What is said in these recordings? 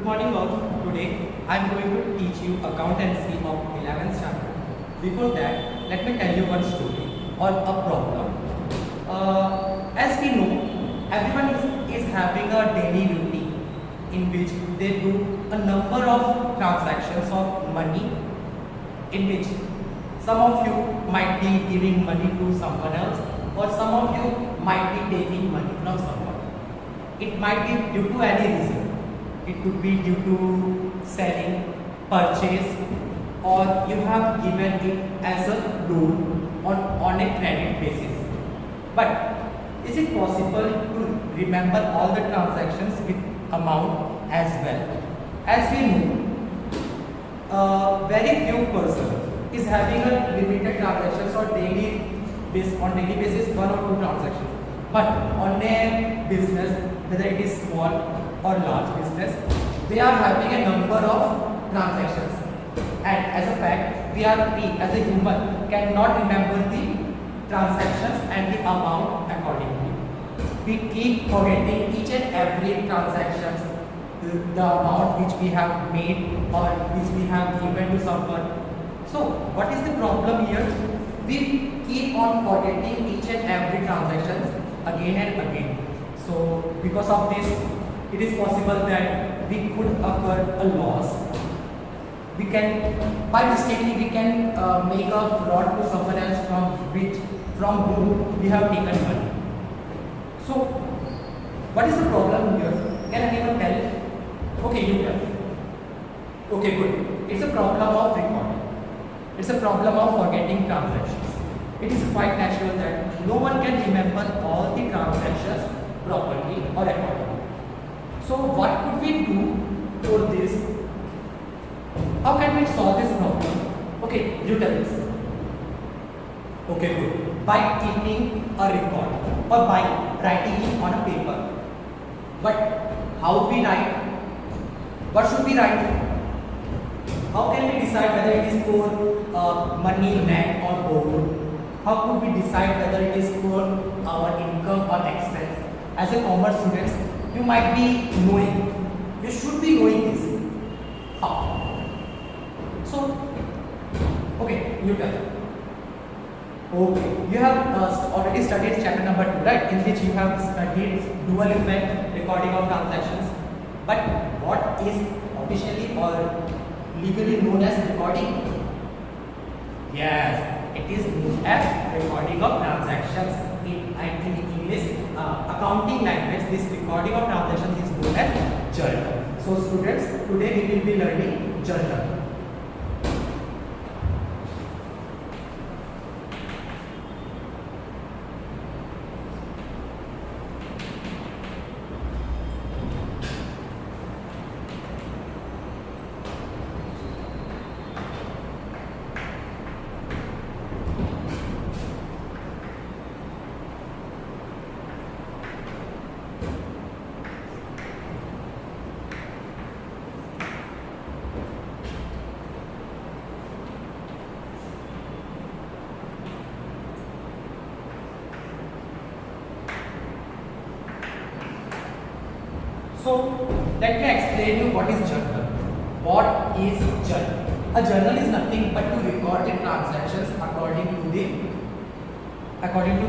Good morning all. Today I am going to teach you accountancy of 11th standard. Before that, let me tell you one story or a problem. As we know, everyone is having a daily routine in which they do a number of transactions of money, in which some of you might be giving money to someone else, or some of you might be taking money from someone. It might be due to any reason. It could be due to selling, purchase, or you have given it as a loan on a credit basis. But is it possible to remember all the transactions with amount as well? As we know, very few person is having a limited transactions or daily basis one or two transactions. But on a business, whether it is small or large business, they are having a number of transactions. And as a fact, we as a human cannot remember the transactions and the amount accordingly. We keep forgetting each and every transactions, the amount which we have made or which we have given to someone. So what is the problem here? We keep on forgetting each and every transactions again and again. So because of this, it is possible that we could occur a loss. We can, by mistakenly, we can make a fraud to someone else from whom we have taken money. So, what is the problem here? Can anyone tell? Okay, you tell. Okay, good. It's a problem of recording. It's a problem of forgetting transactions. It is quite natural that no one can remember all the transactions properly or accordingly. So what could we do for this? How can we solve this problem? Okay, you tell us. Okay, good. By keeping a record or by writing it on a paper. But how we write? What should we write? How can we decide whether it is for money, net or borrowed? How could we decide whether it is for our income or expense? As a commerce student, you might be knowing, you should be knowing this. How? So, okay, you tell. Okay, you have already studied chapter number 2, right? In which you have studied dual effect, recording of transactions. But what is officially or legally known as recording? Yes, it is known as recording of transactions. In English accounting language, this recording of transactions is known as journal. So students, today we will be learning journal. So let me explain you what is journal. What is journal? A journal is nothing but to record the transactions according to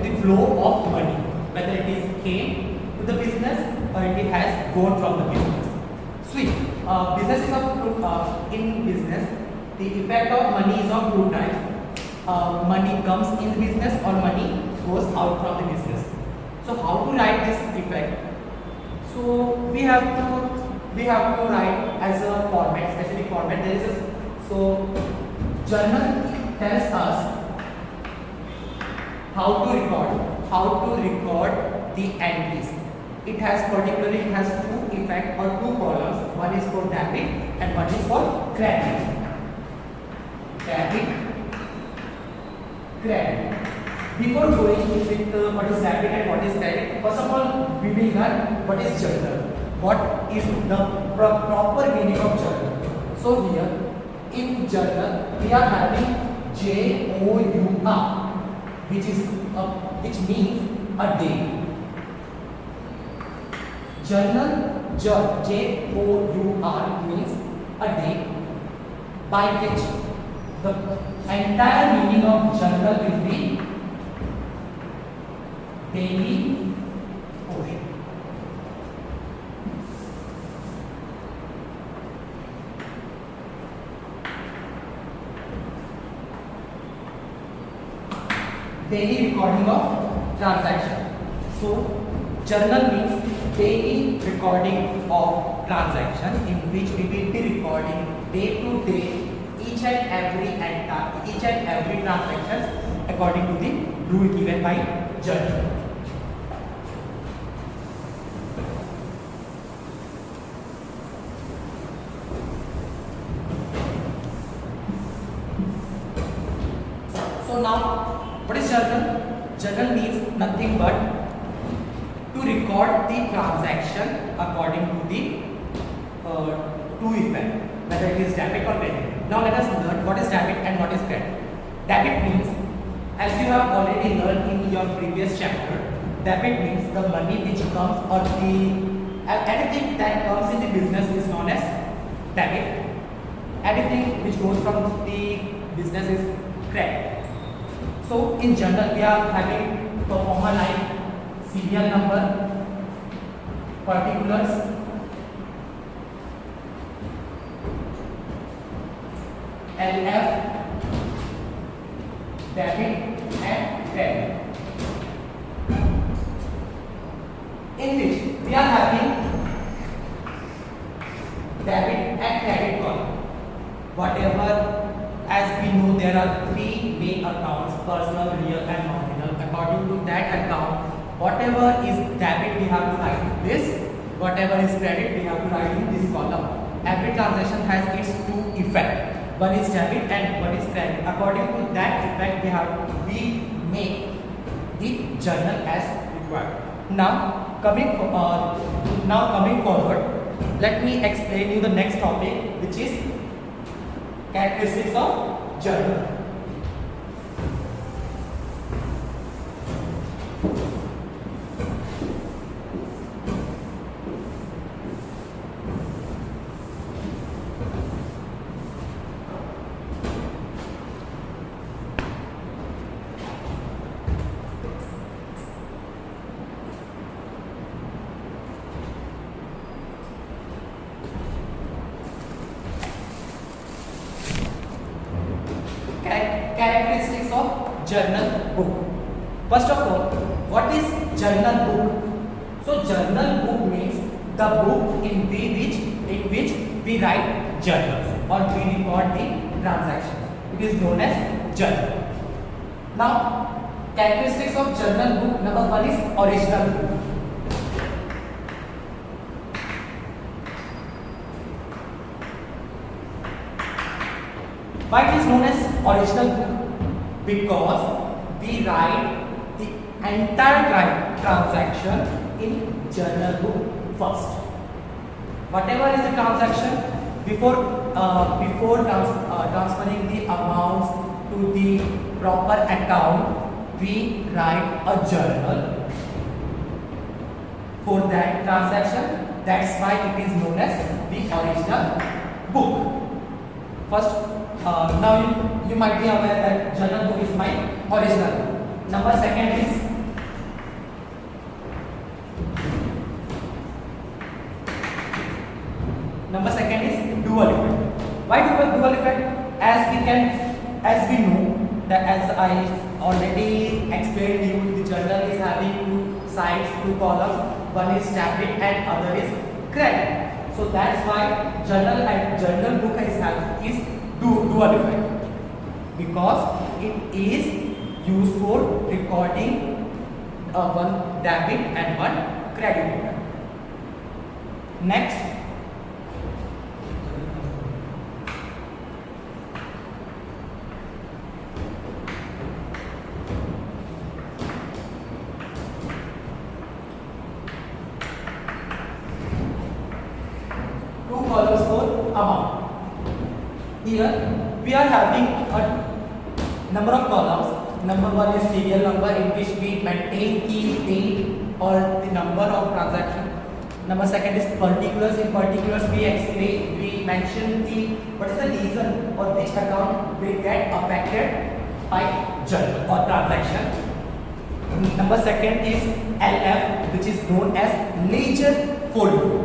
the flow of money, whether it is came to the business or it has gone from the business. Sweet. Business is of in business. The effect of money is of two types. Money comes in the business or money goes out from the business. So how to write this effect? So we have to write as a format, specific format. There is so journal tells us how to record the entries. It has two effects or two columns. One is for debit and one is for credit. Credit. Before going with what is debit and what is credit, first of all, we will learn what is journal. What is the proper meaning of journal? So here, in journal, we are having JOUR, which means a day. Journal Jour means a day by which the entire meaning of journal will be daily portion. Daily recording of transaction. So journal means daily recording of transaction in which we will be recording day to day each and every transaction according to the rule given by journal. So now, what is journal? Journal means nothing but to record the transaction according to the two effect, whether it is debit or credit. Now let us learn what is debit and what is credit. Debit means, as you have already learned in your previous chapter, debit means the money which comes or the anything that comes in the business is known as debit. Anything which goes from the business is credit. So in general we are having the former line, serial number, particulars, LF, debit and credit. In which we are having debit and credit column. Whatever, as we know, there are three main accounts: personal, real and nominal. According to that account, whatever is debit we have to write this, whatever is credit we have to write in this column. Every transaction has its two effects. One is debit and one is credit. According to that effect we make the journal as required. Now coming forward, let me explain you the next topic, which is characteristics of journal. Characteristics of journal book. First of all, what is journal book? So journal book means the book in which we write journals or we record the transactions. It is known as journal. Now characteristics of journal book, number one is original book. Why it is known as original book? Because we write the entire transaction in journal book first. Whatever is the transaction, before transferring the amounts to the proper account, we write a journal for that transaction. That's why it is known as the original book. First, now you might be aware that journal book is my original book. Number second is dual effect. Why dual effect? As we know that, as I already explained you, the journal is having two sides, two columns. One is debit and other is credit. So that's why journal book is dual effect, because it is used for recording one debit and one credit. Next, two columns for amount. Here we are having a number of columns. Number one is serial number, in which we maintain the date or the number of transaction. Number second is particulars. In particulars, we mention the what is the reason or which account will get affected by journal or transaction. Number second is LF, which is known as ledger folio.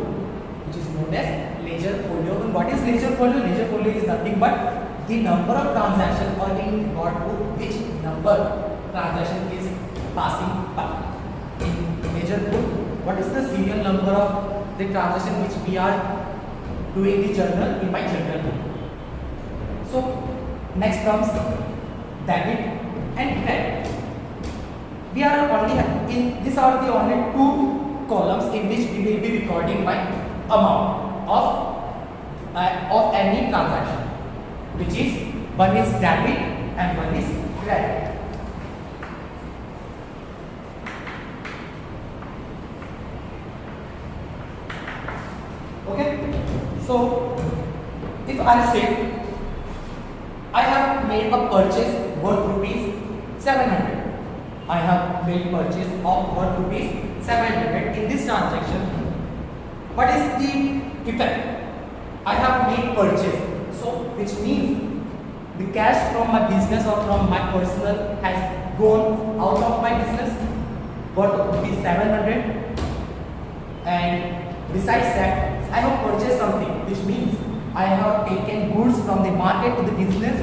Which is known as ledger folio. And what is ledger folio? Ledger folio is nothing but the number of transaction or in what book which number transaction is passing by. In ledger book, what is the serial number of the transaction which we are doing the journal in my journal book. So next comes debit and credit. We are only in these are the only two columns in which we will be recording my amount of any transaction, which is one is debit and one is credit. Okay, so if I say I have made a purchase worth rupees 700. I have made purchase of worth rupees 700 in this transaction. What is the effect? I have made purchase, so which means the cash from my business or from my personal has gone out of my business worth rupees 700, and besides that I have purchased something, which means I have taken goods from the market to the business.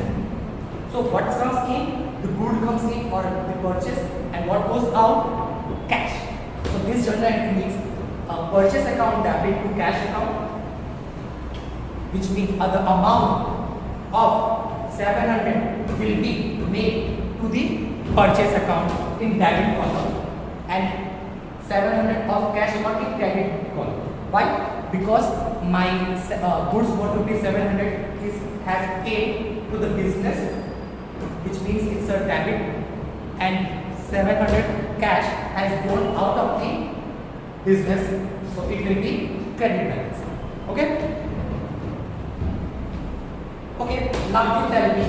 So what comes in? The good comes in or the purchase, and what goes out? Cash. So this journal entry means a purchase account debit to cash account, which means the amount of 700 will be made to the purchase account in debit column and 700 of cash account in credit column. Why? Because my goods worth rupees 700 has came to the business, which means it's a debit, and 700 cash has gone out of the business, so it will be credit balance. Okay. Okay. Now you tell me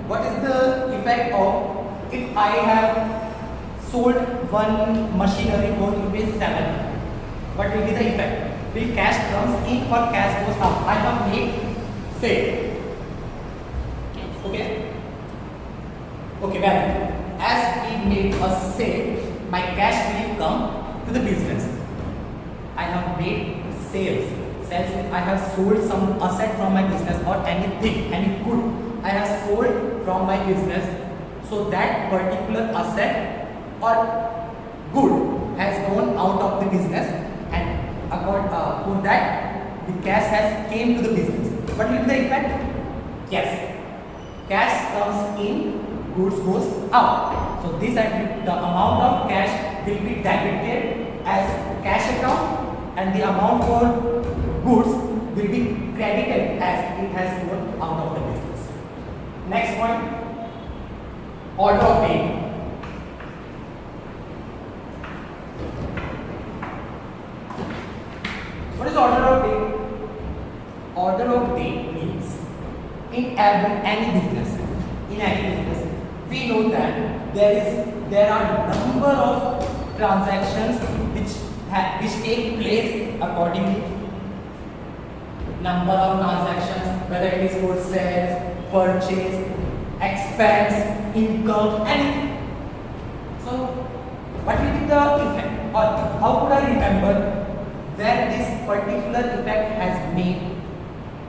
what is the effect of if I have sold one machinery worth rupees 7. What will be the effect? Will cash comes in or cash goes out? I have made sale. Okay. Okay, well, as we made a sale, my cash will come to the business. I have made sales. I have sold some asset from my business or anything, any good I have sold from my business. So that particular asset or good has gone out of the business, and for that the cash has came to the business. What will be the effect? Yes, cash comes in, goods goes out. So this the amount of cash will be debited as cash account, and the amount for goods will be credited as it has gone out of the business. Next point, order of date. What is order of date? Order of date means in any business, we know that there are number of transactions which take place accordingly. Number of transactions, whether it is for sales, purchase, expense, income, anything. So, what will be the effect, or how could I remember where this particular effect has made?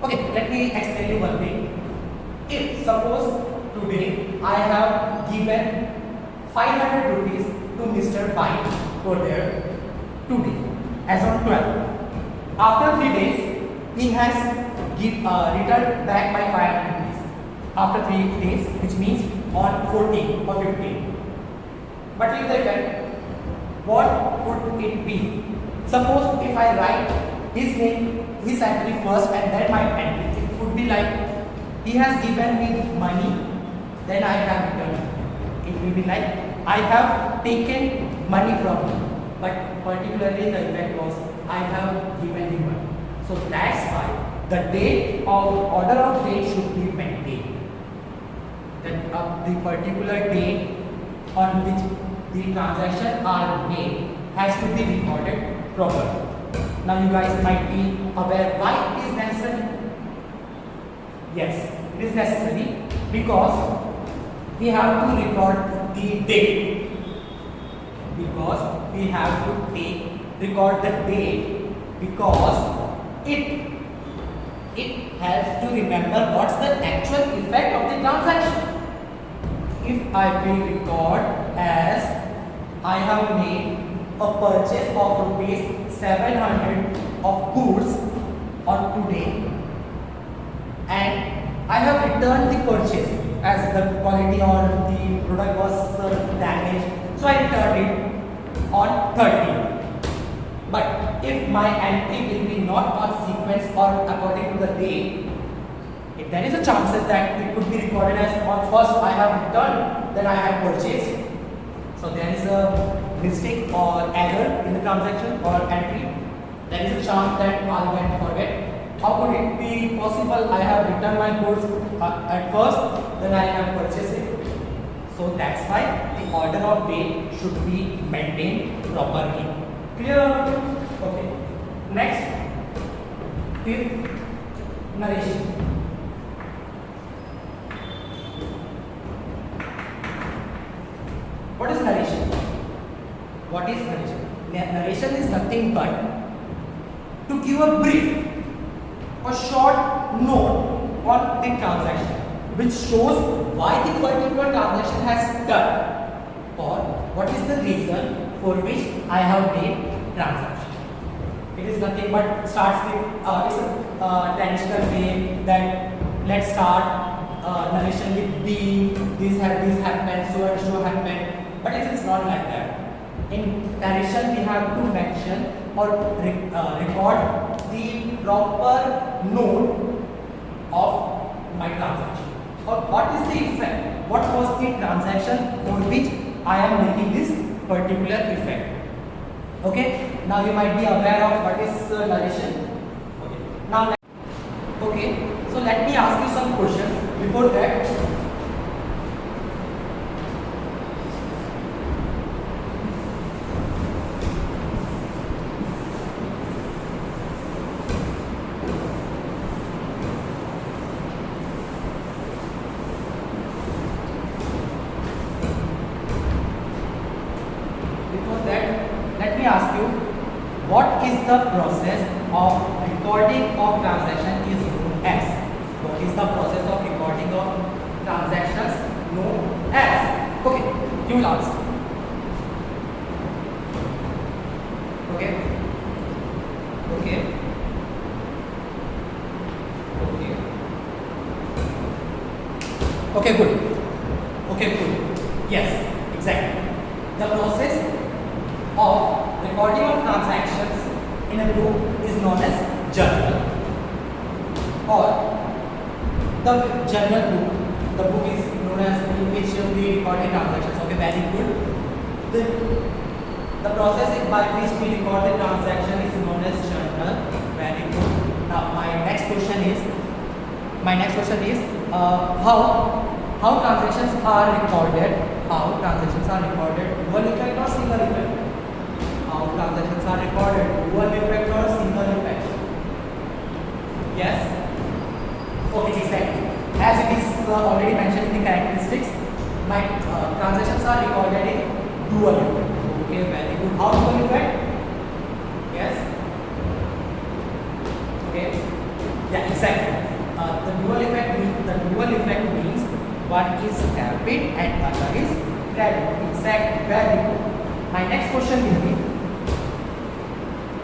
Okay, let me explain you one thing. If suppose today I have given 500 rupees to Mr. Bai for there today as on 12. After 3 days, he has returned back my 500 rupees. After 3 days, which means on 14 or 15. What will the effect? What would it be? Suppose if I write his name, his entry first and then my entry, it would be like he has given me money, then I have returned. It will be like I have taken money from him, but particularly the effect was I have given him money. So that's why the date of order of date should be maintained. The particular date on which the transactions are made has to be recorded properly. Now you guys might be aware why it is necessary. Yes, it is necessary because we have to record the date. Because we have to record the date because it helps to remember what's the actual effect of the transaction. If I will record as I have made a purchase of rupees 700 of goods on today and I have returned the purchase as the quality or the product was damaged, so I returned it on 30. But if my entry will be not on sequence or according to the date, if there is a chances that it could be recorded as on first I have returned, then I have purchased. So there is a mistake or error in the transaction or entry. There is a chance that I went forget. How could it be possible? I have returned my goods at first, then I have purchased it. So that's why the order of date should be maintained properly. Clear? Okay. Next, fifth, narration. What is narration? What is narration? Narration is nothing but to give a brief, a short note on the transaction which shows why the particular transaction has done or what is the reason for which I have made transaction. It is nothing but starts with it's a traditional way that let's start narration with B, this happened, so and so happened, but it is not like that. In narration we have to mention or record the proper note of my transaction or what is the effect, what was the transaction for which I am making this particular effect. Okay, now you might be aware of what is narration. Okay, now okay, so let me ask you some questions. Before that, let me ask you, what is the process of recording of transaction is known as? What is the process of recording of transactions known as? Okay, you will answer. Okay. Okay. Okay. Okay, good. Okay, good. Yes, exactly. The process of recording of transactions in a book is known as journal or the journal book. The book is known as in which we record transactions. Okay, very good. The process by which we record the transaction is known as journal. Very good. Now my next question is how transactions are recorded? How transactions are recorded? Dual effect or single effect? How transactions are recorded? Dual effect or single effect? Yes? Okay, exactly. As it is already mentioned in the characteristics, my transactions are recorded in dual effect. Okay, very good. How dual effect? Yes? Okay? Yeah, exactly. The dual effect means one is debit and other is credit. Exactly. Very good. My next question will be,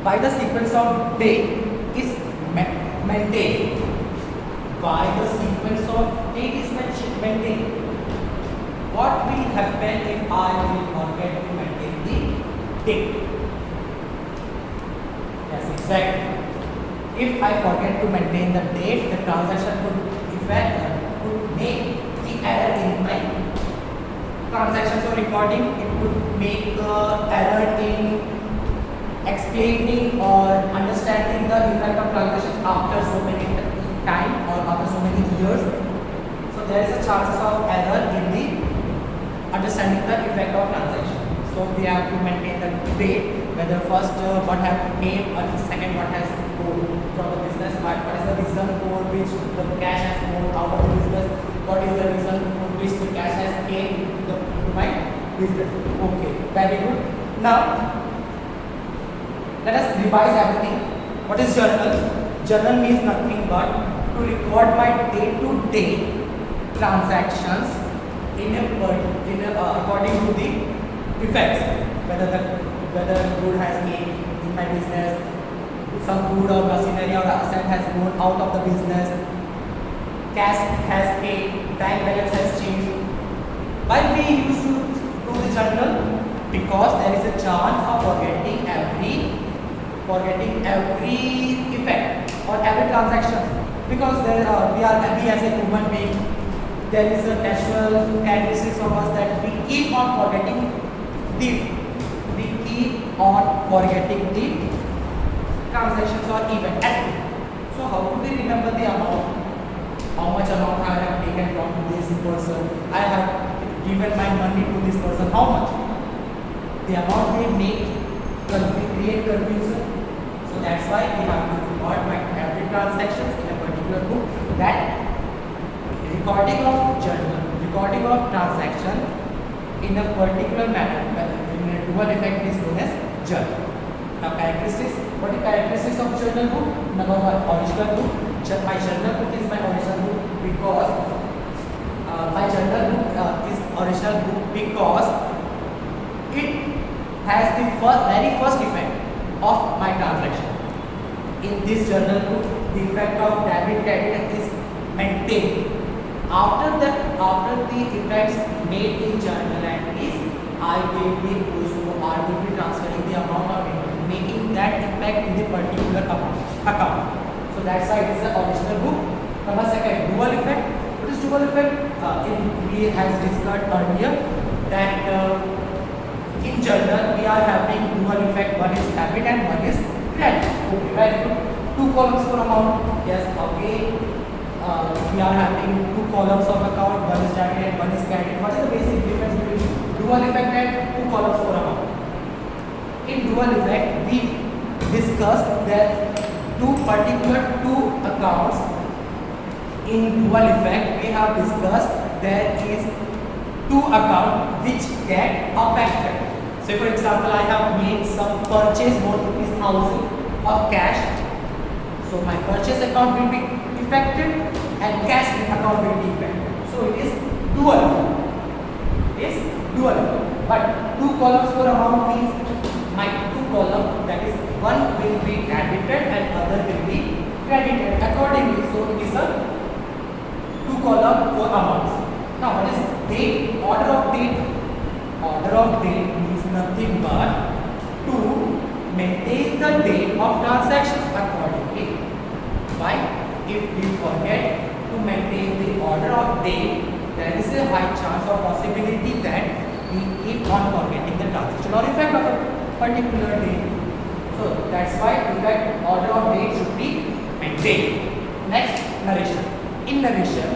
why the sequence of date is maintained? Why the sequence of date is maintained? What will happen if I will forget to maintain the date? Yes, exactly. If I forget to maintain the date, the transaction could make the error in my transaction. So recording, it could make error in explaining or understanding the effect of transactions after so many time or after so many years. So there is a chances of error in the understanding the effect of transaction. So we have to maintain the date whether first what have came or second what has gone from the business, what is the reason for which the cash has gone out of the business, what is the reason for which the cash has came to my business. Okay, very good. Now let us revise everything. What is journal? Journal means nothing but to record my day-to-day transactions according to the effects, whether good has came in my business, some good or machinery or asset has gone out of the business, cash has came, bank balance has changed. Why we used to do the journal? Because there is a chance of forgetting every effect or every transaction. Because we as a human being, there is a natural characteristics of us that we keep on forgetting the transactions or event. So how do we remember the amount? How much amount I have taken from this person? I have given my money to this person. How much? The amount may create confusion. So that's why we have to record my every transactions in a particular book. That recording of transaction in a particular manner, in a dual effect, is known as journal. Now characteristics. What is characteristics of journal book? Number one, original book. My journal book is my original book because it has the very first effect of my transaction. In this journal book, the effect of debit credit is maintained. After the effects made in journal entries, I will be transferring the amount of it, making that effect in the particular account. So that's why it is the original book. Number second, dual effect. What is dual effect? We has discussed earlier that in journal we are having dual effect. One is debit and one is credit. Okay, very good. Two columns for amount. Yes, okay. We are having two columns of account. One is debit and one is credit. What is the basic difference between dual effect and two columns for amount? In dual effect, we discussed that two accounts. In dual effect, we have discussed there is two accounts which get affected. So, for example, I have made some purchase worth ₹1,000 of cash. So, my purchase account will be affected and cash account will be affected. So, it is dual. But two columns for amount means my two columns, that is one will be debited and other will be credited accordingly. So it is a two column for amounts. Now what is date? Order of date. Order of date means nothing but to maintain the date of transactions accordingly. Why? If we forget to maintain the order of date, there is a high chance or possibility that we keep on forgetting the transaction or effect of a particular date. So that's why effect order of date should be maintained. Next, narration. In narration,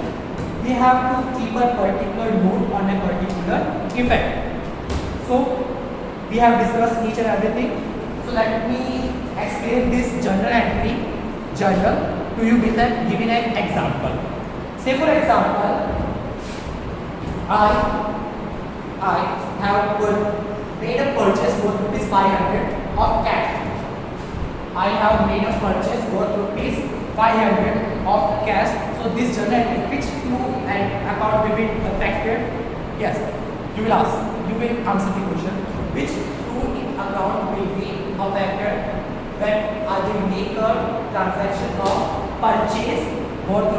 we have to keep a particular note on a particular event. So we have discussed each and everything. So let me explain this journal entry to you with giving an example. Say for example, I have made a purchase worth ₹500 of cash. I have made a purchase worth ₹500 of cash. So this journal entry, which two account will be affected? Yes, you will answer the question. Which two account will be affected when I will make a transaction of purchase worth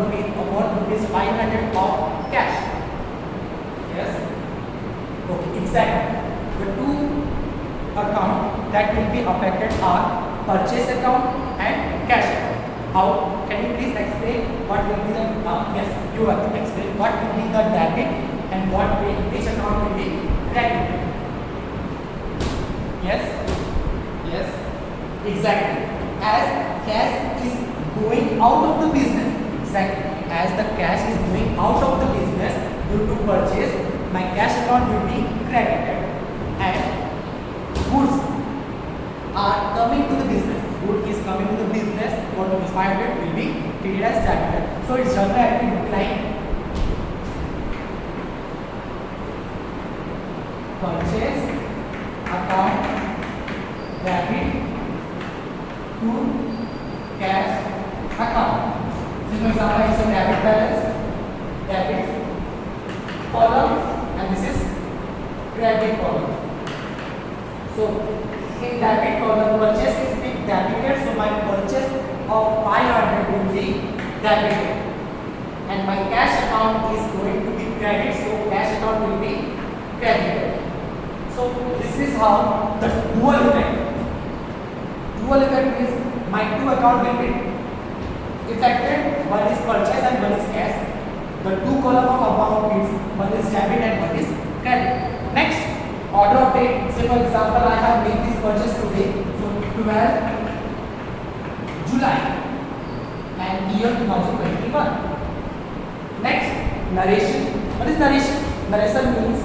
₹500 of cash? Yes. Okay, exactly. The two accounts that will be affected are purchase account and cash account. How? Can you please explain what will be the yes, you have to explain what will be the debit and which account will be credited. Yes, exactly. As cash is going out of the business, exactly. As the cash is going out of the business due to purchase, my cash account will be credited, and goods are coming to the business. Good is coming to the business. What is 500 will be treated as debited. So its journal entry look like purchase account debit to cash account. This for example is a debit balance, debit column, and this is credit column. So in debit column, purchase is being debited, so my purchase of 500 will be debited, and my cash account is going to be credit, so cash account will be credited. So this is how the dual effect. Dual effect is my two accounts will be affected. One is purchase and one is cash. The two column of amount is one is debit and one is credit. Next, order of date. Say for example, I have made this purchase today, so 12 July and year 2021. Next, narration. What is narration? Narration means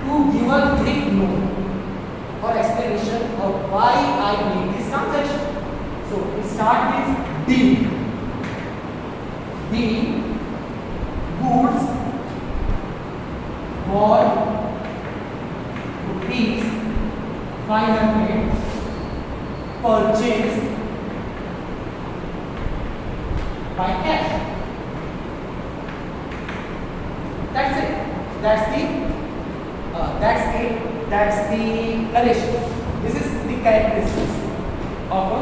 to give a brief note or explanation of why I made this transaction. So we start with D. D. Goods for rupees 500 purchased by cash. That's it. That's the narration. This is the characteristics of a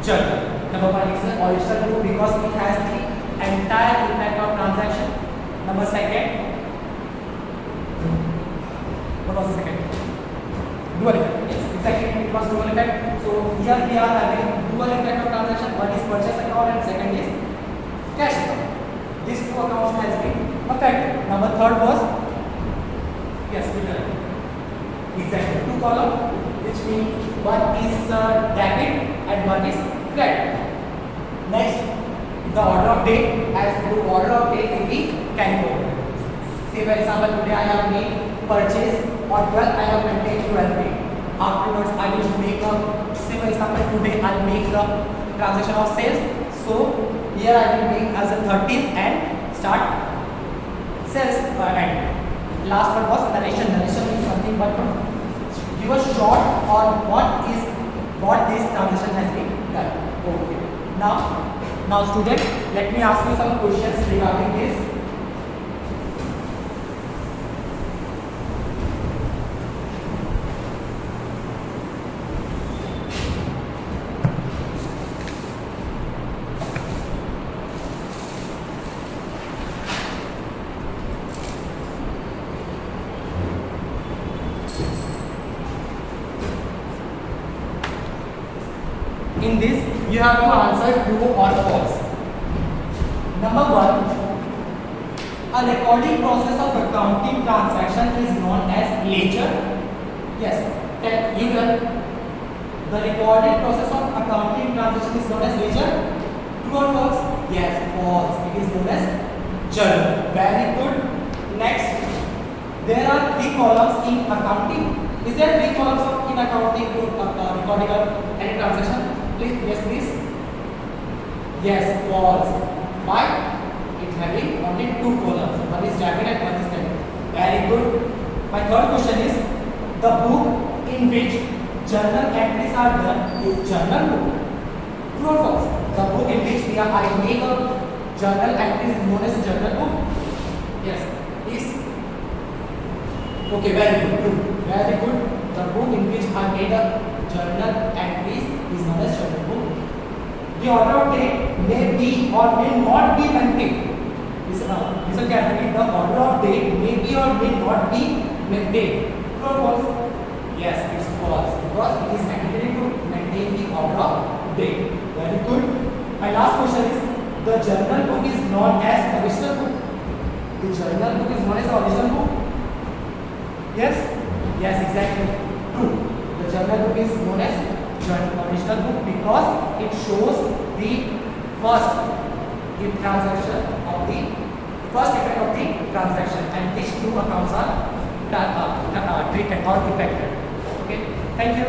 journal. Number one is the original book because it has the entire impact of transaction. Number second, what was the second? Dual effect. Yes, exactly. It was dual effect. So here we are having dual effect of transaction. One is purchase account and second is cash account. These two accounts has been affected. Number third was exactly two column, which means one is debit and one is credit. Next, the order of date, as the order of date will be carried over. Say for example, today I have made purchase or 12, I have maintained 12 date. Afterwards, I will make a, say for example, today I will make a transaction of sales. So here I will make as a 13th and start sales and last one was narration. Narration is something but give a short on what this transaction has been done. Okay. Now students, let me ask you some questions regarding this. In this, you have to answer true or false. Number one, a recording process of accounting transaction is known as ledger. Yes, either the recording process of accounting transaction is known as ledger. True or false? Yes, false. It is known as journal. Very good. Next, there are three columns in accounting. Is there three columns in accounting to recording of any transaction? Please, yes, please. Yes, false. Why? It having only two columns. One is debit and one is credit. Very good. My third question is the book in which journal entries are done is journal book. True or false? The book in which I make a journal entry is known as a journal book. Yes. Is okay. Very good. True. Very good. The book in which I made a journal entries is known as journal book. The order of date may be or may not be maintained. Listen carefully. The order of date may be or may not be maintained. True or false? Yes, it's false because it is mandatory to maintain the order of date. Very good. My last question is: the journal book is known as original book. The journal book is known as the original book. Yes. Yes, exactly. True. The journal book is known as original book because it shows the first transaction of the first effect of the transaction, and these two accounts are treated or affected. Okay. Thank you.